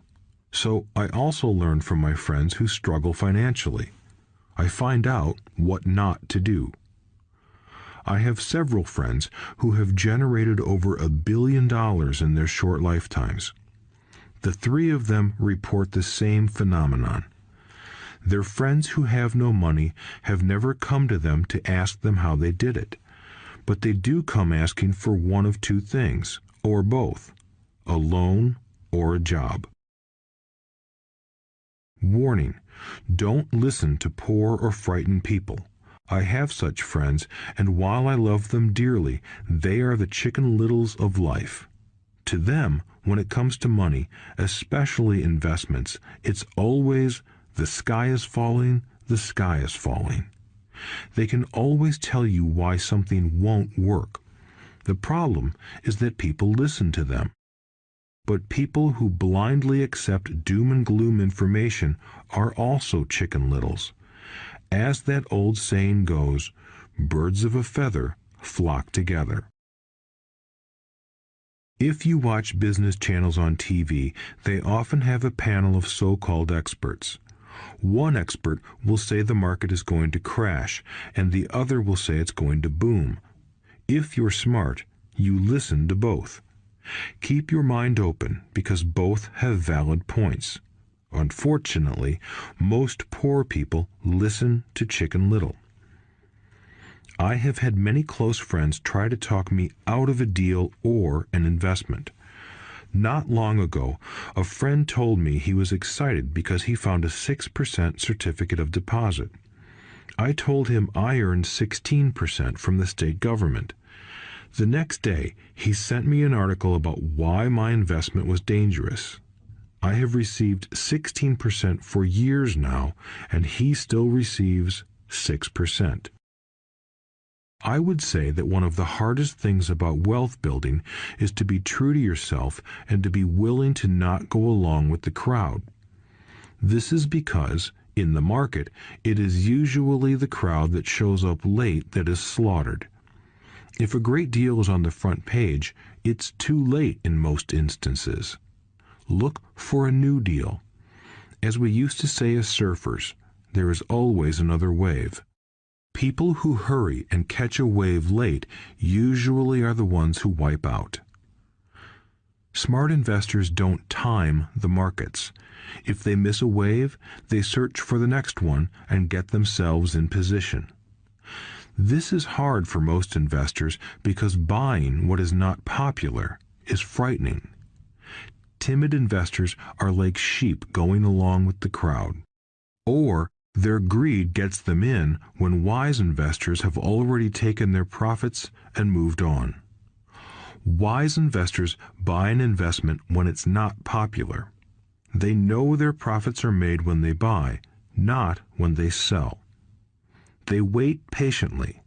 So I also learn from my friends who struggle financially. I find out what not to do. I have several friends who have generated over $1 billion in their short lifetimes. The three of them report the same phenomenon. Their friends who have no money have never come to them to ask them how they did it, but they do come asking for one of two things, or both, a loan or a job. Warning: don't listen to poor or frightened people. I have such friends, and while I love them dearly, they are the Chicken Littles of life. To them, when it comes to money, especially investments, it's always the sky is falling, the sky is falling. They can always tell you why something won't work. The problem is that people listen to them. But people who blindly accept doom and gloom information are also Chicken Littles. As that old saying goes, birds of a feather flock together. If you watch business channels on TV, they often have a panel of so-called experts. One expert will say the market is going to crash, and the other will say it's going to boom. If you're smart, you listen to both. Keep your mind open, because both have valid points. Unfortunately, most poor people listen to Chicken Little. I have had many close friends try to talk me out of a deal or an investment. Not long ago, a friend told me he was excited because he found a 6% certificate of deposit. I told him I earned 16% from the state government. The next day, he sent me an article about why my investment was dangerous. I have received 16% for years now, and he still receives 6%. I would say that one of the hardest things about wealth building is to be true to yourself and to be willing to not go along with the crowd. This is because, in the market, it is usually the crowd that shows up late that is slaughtered. If a great deal is on the front page, it's too late in most instances. Look for a new deal. As we used to say as surfers, there is always another wave. People who hurry and catch a wave late usually are the ones who wipe out. Smart investors don't time the markets. If they miss a wave, they search for the next one and get themselves in position. This is hard for most investors because buying what is not popular is frightening. Timid investors are like sheep going along with the crowd. Or their greed gets them in when wise investors have already taken their profits and moved on. Wise investors buy an investment when it's not popular. They know their profits are made when they buy, not when they sell. They wait patiently.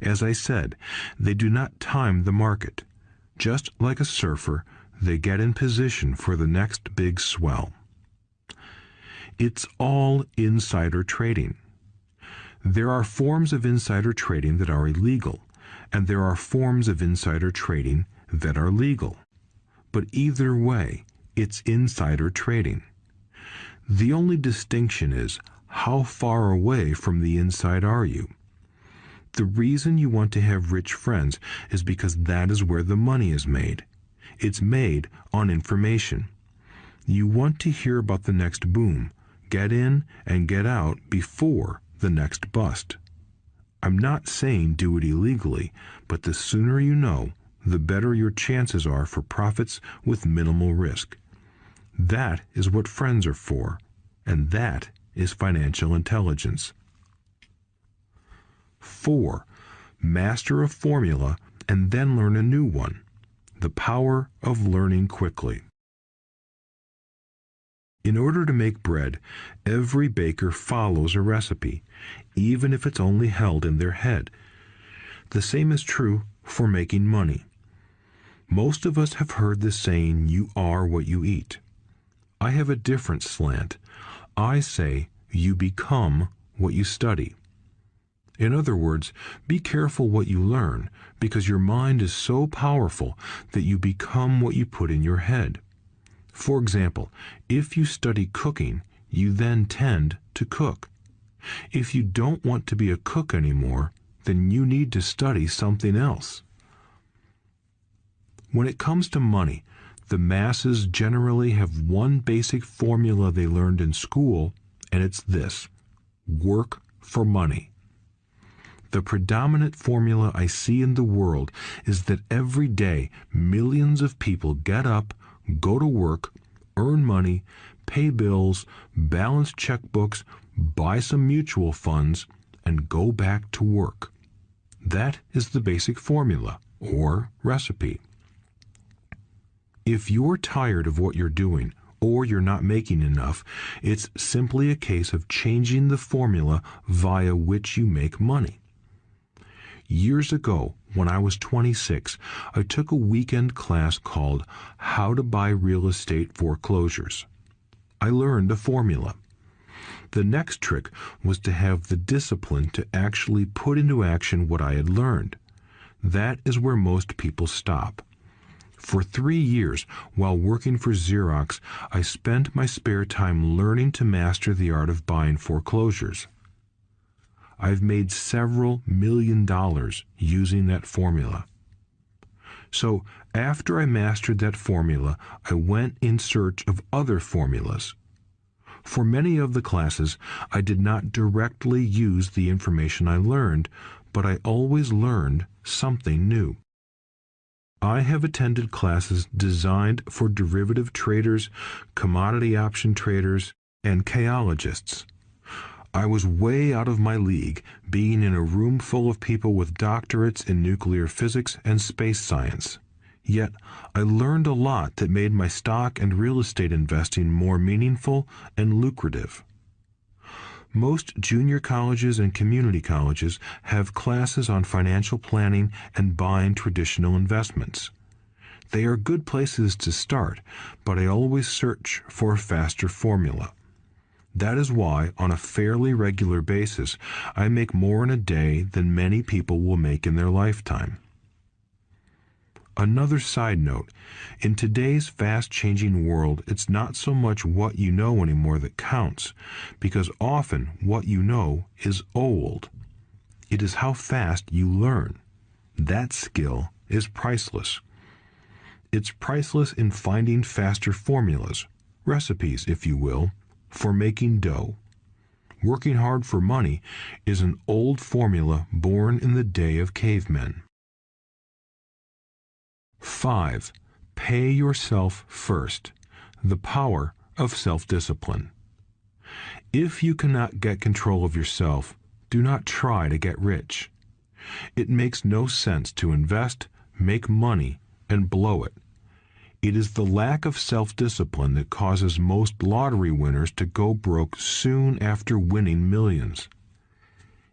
As I said, they do not time the market. Just like a surfer, they get in position for the next big swell. It's all insider trading. There are forms of insider trading that are illegal, and there are forms of insider trading that are legal. But either way, it's insider trading. The only distinction is, how far away from the inside are you? The reason you want to have rich friends is because that is where the money is made. It's made on information. You want to hear about the next boom, get in and get out before the next bust. I'm not saying do it illegally, but the sooner you know, the better your chances are for profits with minimal risk. That is what friends are for, and that is financial intelligence. 4. Master a formula and then learn a new one. The power of learning quickly. In order to make bread, every baker follows a recipe, even if it's only held in their head. The same is true for making money. Most of us have heard the saying, "You are what you eat." I have a different slant. I say, "You become what you study." In other words, be careful what you learn, because your mind is so powerful that you become what you put in your head. For example, if you study cooking, you then tend to cook. If you don't want to be a cook anymore, then you need to study something else. When it comes to money, the masses generally have one basic formula they learned in school, and it's this: work for money. The predominant formula I see in the world is that every day millions of people get up, go to work, earn money, pay bills, balance checkbooks, buy some mutual funds, and go back to work. That is the basic formula, or recipe. If you're tired of what you're doing, or you're not making enough, it's simply a case of changing the formula via which you make money. Years ago, when I was 26, I took a weekend class called How to Buy Real Estate Foreclosures. I learned a formula. The next trick was to have the discipline to actually put into action what I had learned. That is where most people stop. For 3 years, while working for Xerox, I spent my spare time learning to master the art of buying foreclosures. I've made several $million using that formula. So after I mastered that formula, I went in search of other formulas. For many of the classes, I did not directly use the information I learned, but I always learned something new. I have attended classes designed for derivative traders, commodity option traders, and chaologists. I was way out of my league, being in a room full of people with doctorates in nuclear physics and space science. Yet, I learned a lot that made my stock and real estate investing more meaningful and lucrative. Most junior colleges and community colleges have classes on financial planning and buying traditional investments. They are good places to start, but I always search for a faster formula. That is why, on a fairly regular basis, I make more in a day than many people will make in their lifetime. Another side note, in today's fast-changing world, it's not so much what you know anymore that counts, because often what you know is old. It is how fast you learn. That skill is priceless. It's priceless in finding faster formulas, recipes, if you will, for making dough. Working hard for money is an old formula born in the day of cavemen. 5. Pay yourself first. The power of self-discipline. If you cannot get control of yourself, do not try to get rich. It makes no sense to invest, make money, and blow it. It is the lack of self-discipline that causes most lottery winners to go broke soon after winning millions.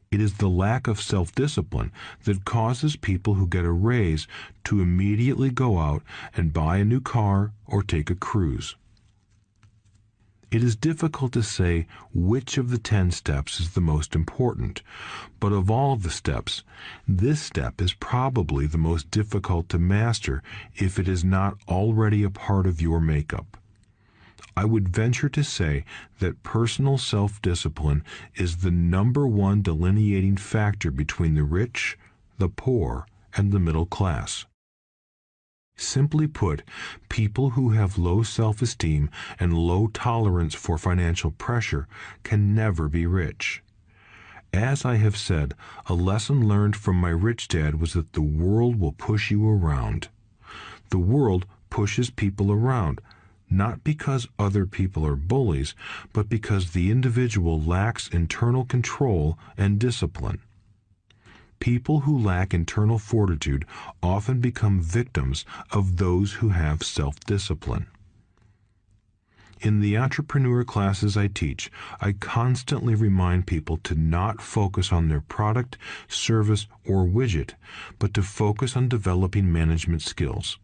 It is the lack of self-discipline that causes people who get a raise to immediately go out and buy a new car or take a cruise. It is difficult to say which of the 10 steps is the most important, but of all the steps, this step is probably the most difficult to master if it is not already a part of your makeup. I would venture to say that personal self-discipline is the #1 delineating factor between the rich, the poor, and the middle class. Simply put, people who have low self-esteem and low tolerance for financial pressure can never be rich. As I have said, a lesson learned from my rich dad was that the world will push you around. The world pushes people around, not because other people are bullies, but because the individual lacks internal control and discipline. People who lack internal fortitude often become victims of those who have self-discipline. In the entrepreneur classes I teach, I constantly remind people to not focus on their product, service, or widget, but to focus on developing management skills.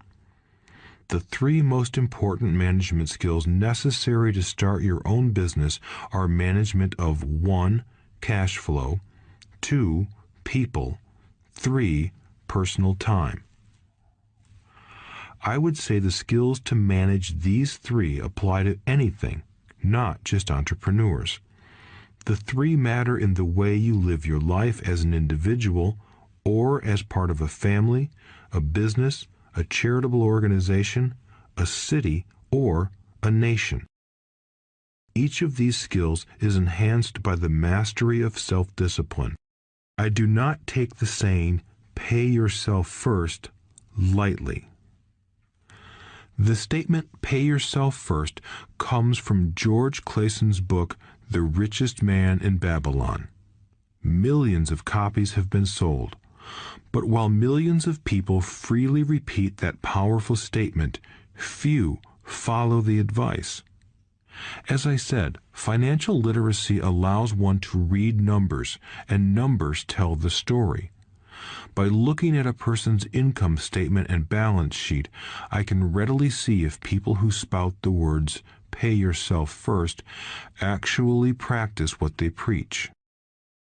The 3 most important management skills necessary to start your own business are management of 1. Cash flow, 2. People, 3. Personal time. I would say the skills to manage these 3 apply to anything, not just entrepreneurs. The 3 matter in the way you live your life as an individual or as part of a family, a business, a charitable organization, a city, or a nation. Each of these skills is enhanced by the mastery of self-discipline. I do not take the saying, "pay yourself first," lightly. The statement, "pay yourself first," comes from George Clayson's book, The Richest Man in Babylon. Millions of copies have been sold. But while millions of people freely repeat that powerful statement, few follow the advice. As I said, financial literacy allows one to read numbers, and numbers tell the story. By looking at a person's income statement and balance sheet, I can readily see if people who spout the words, "pay yourself first," actually practice what they preach.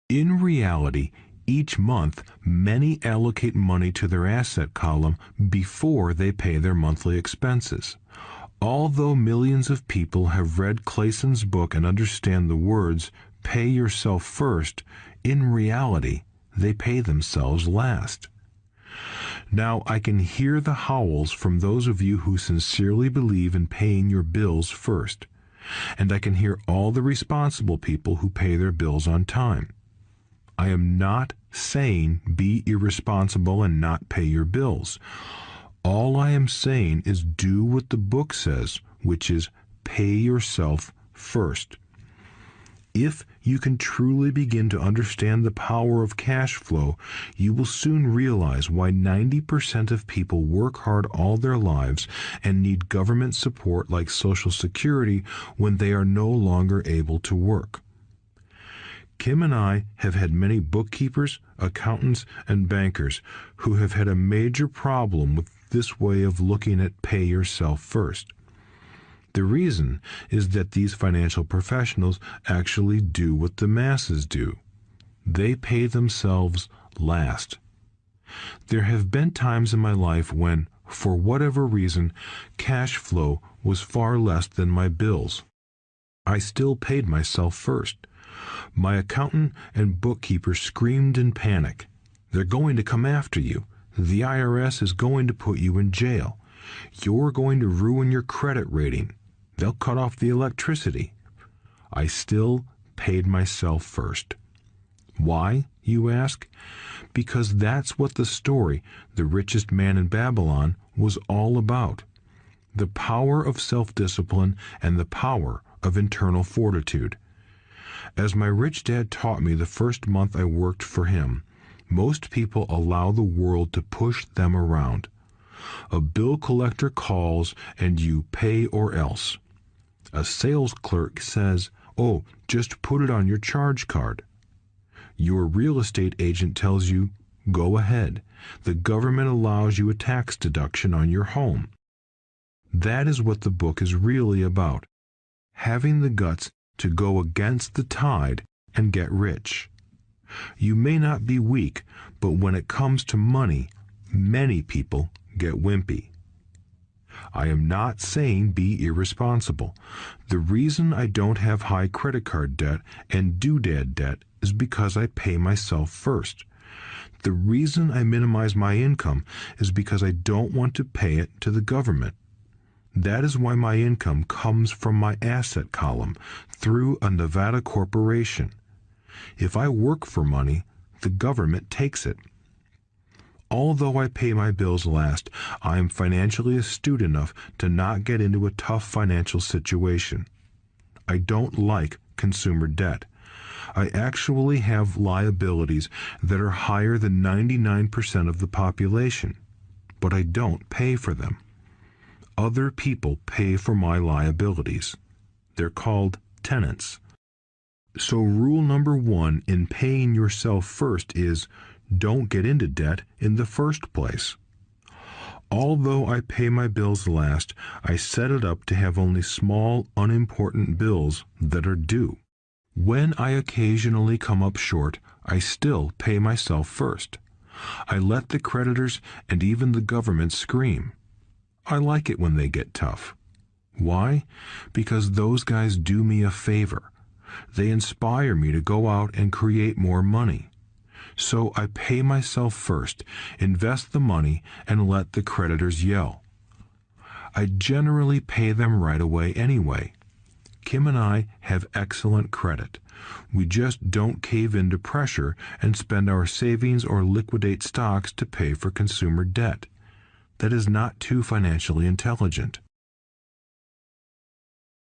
In reality, each month, many allocate money to their asset column before they pay their monthly expenses. Although millions of people have read Clayson's book and understand the words, "pay yourself first," in reality, they pay themselves last. Now, I can hear the howls from those of you who sincerely believe in paying your bills first, and I can hear all the responsible people who pay their bills on time. I am not saying be irresponsible and not pay your bills. All I am saying is do what the book says, which is pay yourself first. If you can truly begin to understand the power of cash flow, you will soon realize why 90% of people work hard all their lives and need government support like Social Security when they are no longer able to work. Kim and I have had many bookkeepers, accountants, and bankers who have had a major problem with this way of looking at pay yourself first. The reason is that these financial professionals actually do what the masses do. They pay themselves last. There have been times in my life when, for whatever reason, cash flow was far less than my bills. I still paid myself first. My accountant and bookkeeper screamed in panic. "They're going to come after you. The IRS is going to put you in jail. You're going to ruin your credit rating. They'll cut off the electricity." I still paid myself first. Why, you ask? Because that's what the story, The Richest Man in Babylon, was all about. The power of self-discipline and the power of internal fortitude. As my rich dad taught me the first month I worked for him, most people allow the world to push them around. A bill collector calls and you pay or else. A sales clerk says, "Oh, just put it on your charge card." Your real estate agent tells you, "Go ahead. The government allows you a tax deduction on your home." That is what the book is really about. Having the guts to go against the tide and get rich. You may not be weak, but when it comes to money, many people get wimpy. I am not saying be irresponsible. The reason I don't have high credit card debt and doodad debt is because I pay myself first. The reason I minimize my income is because I don't want to pay it to the government. That is why my income comes from my asset column through a Nevada corporation. If I work for money, the government takes it. Although I pay my bills last, I am financially astute enough to not get into a tough financial situation. I don't like consumer debt. I actually have liabilities that are higher than 99% of the population, but I don't pay for them. Other people pay for my liabilities. They're called tenants. So rule number 1 in paying yourself first is don't get into debt in the first place. Although I pay my bills last, I set it up to have only small, unimportant bills that are due. When I occasionally come up short, I still pay myself first. I let the creditors and even the government scream. I like it when they get tough. Why? Because those guys do me a favor. They inspire me to go out and create more money. So I pay myself first, invest the money, and let the creditors yell. I generally pay them right away anyway. Kim and I have excellent credit. We just don't cave into pressure and spend our savings or liquidate stocks to pay for consumer debt. That is not too financially intelligent.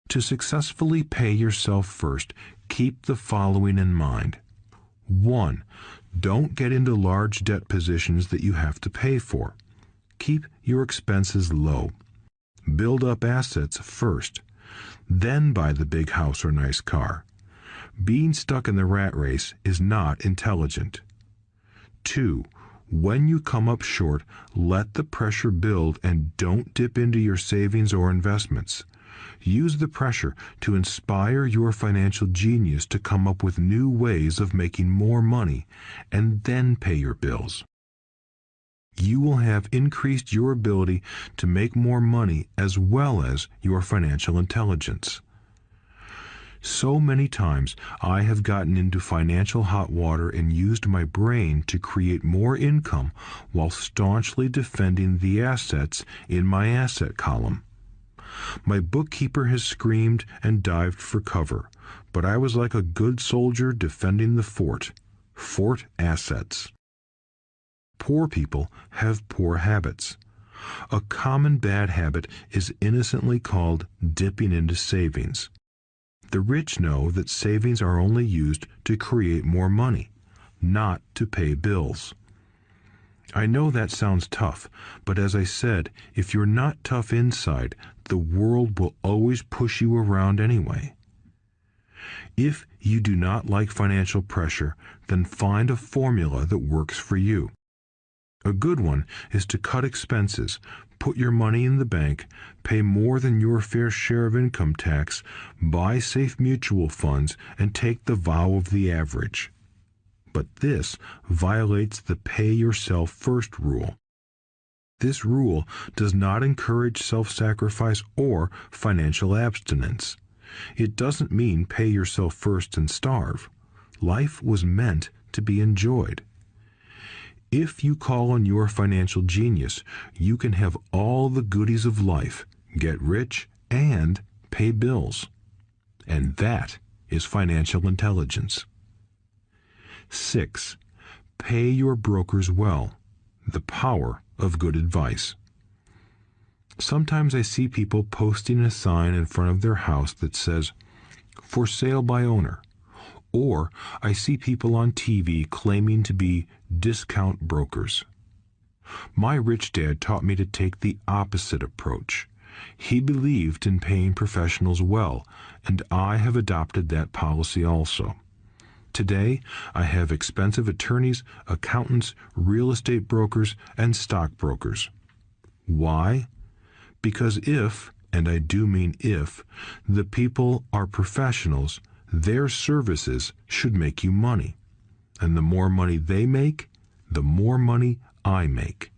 To successfully pay yourself first, keep the following in mind. 1. Don't get into large debt positions that you have to pay for. Keep your expenses low. Build up assets first. Then buy the big house or nice car. Being stuck in the rat race is not intelligent. 2. When you come up short, let the pressure build and don't dip into your savings or investments. Use the pressure to inspire your financial genius to come up with new ways of making more money and then pay your bills. You will have increased your ability to make more money as well as your financial intelligence. So many times I have gotten into financial hot water and used my brain to create more income while staunchly defending the assets in my asset column. My bookkeeper has screamed and dived for cover, but I was like a good soldier defending the fort. Fort assets. Poor people have poor habits. A common bad habit is innocently called dipping into savings. The rich know that savings are only used to create more money, not to pay bills. I know that sounds tough, but as I said, if you're not tough inside, the world will always push you around anyway. If you do not like financial pressure, then find a formula that works for you. A good one is to cut expenses, put your money in the bank, pay more than your fair share of income tax, buy safe mutual funds, and take the vow of the average. But this violates the pay yourself first rule. This rule does not encourage self-sacrifice or financial abstinence. It doesn't mean pay yourself first and starve. Life was meant to be enjoyed. If you call on your financial genius, you can have all the goodies of life, get rich, and pay bills. And that is financial intelligence. 6. Pay your brokers well. The power of good advice. Sometimes I see people posting a sign in front of their house that says, "For sale by owner." Or I see people on TV claiming to be discount brokers. My rich dad taught me to take the opposite approach. He believed in paying professionals well, and I have adopted that policy also. Today, I have expensive attorneys, accountants, real estate brokers, and stockbrokers. Why? Because if, and I do mean if, the people are professionals, their services should make you money. And the more money they make, the more money I make.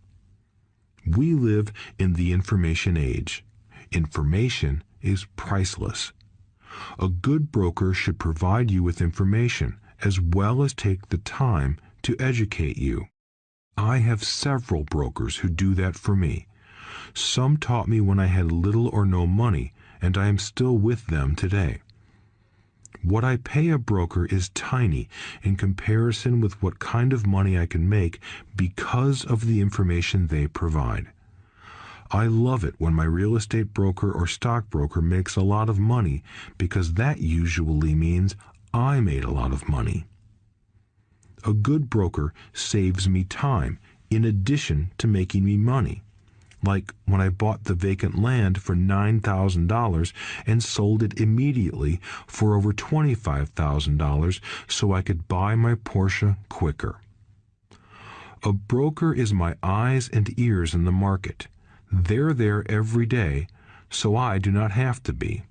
We live in the information age. Information is priceless. A good broker should provide you with information as well as take the time to educate you. I have several brokers who do that for me. Some taught me when I had little or no money, and I am still with them today. What I pay a broker is tiny in comparison with what kind of money I can make because of the information they provide. I love it when my real estate broker or stockbroker makes a lot of money because that usually means I made a lot of money. A good broker saves me time in addition to making me money. Like when I bought the vacant land for $9,000 and sold it immediately for over $25,000 so I could buy my Porsche quicker. A broker is my eyes and ears in the market. They're there every day, so I do not have to be.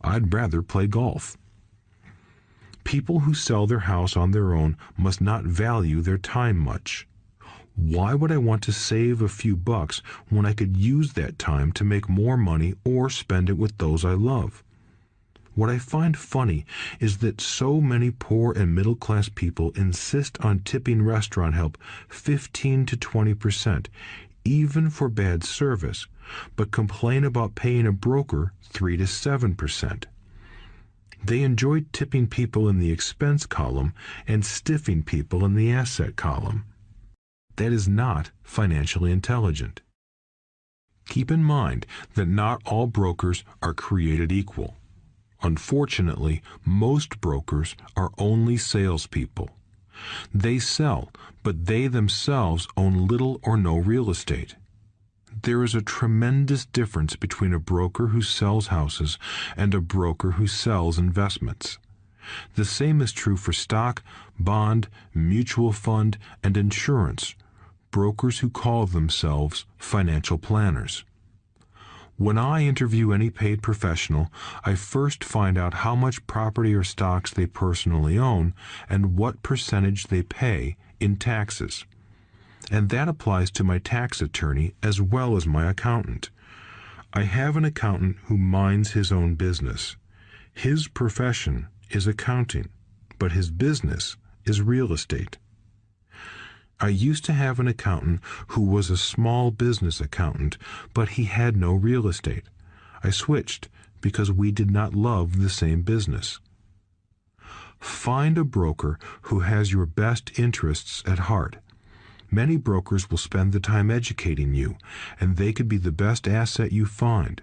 I'd rather play golf. People who sell their house on their own must not value their time much. Why would I want to save a few bucks when I could use that time to make more money or spend it with those I love? What I find funny is that so many poor and middle-class people insist on tipping restaurant help 15 to 20%, even for bad service, but complain about paying a broker 3 to 7%. They enjoy tipping people in the expense column and stiffing people in the asset column. That is not financially intelligent. Keep in mind that not all brokers are created equal. Unfortunately, most brokers are only salespeople. They sell, but they themselves own little or no real estate. There is a tremendous difference between a broker who sells houses and a broker who sells investments. The same is true for stock, bond, mutual fund, and insurance. Brokers who call themselves financial planners. When I interview any paid professional, I first find out how much property or stocks they personally own and what percentage they pay in taxes. And that applies to my tax attorney as well as my accountant. I have an accountant who minds his own business. His profession is accounting, but his business is real estate. I used to have an accountant who was a small business accountant, but he had no real estate. I switched because we did not love the same business. Find a broker who has your best interests at heart. Many brokers will spend the time educating you, and they could be the best asset you find.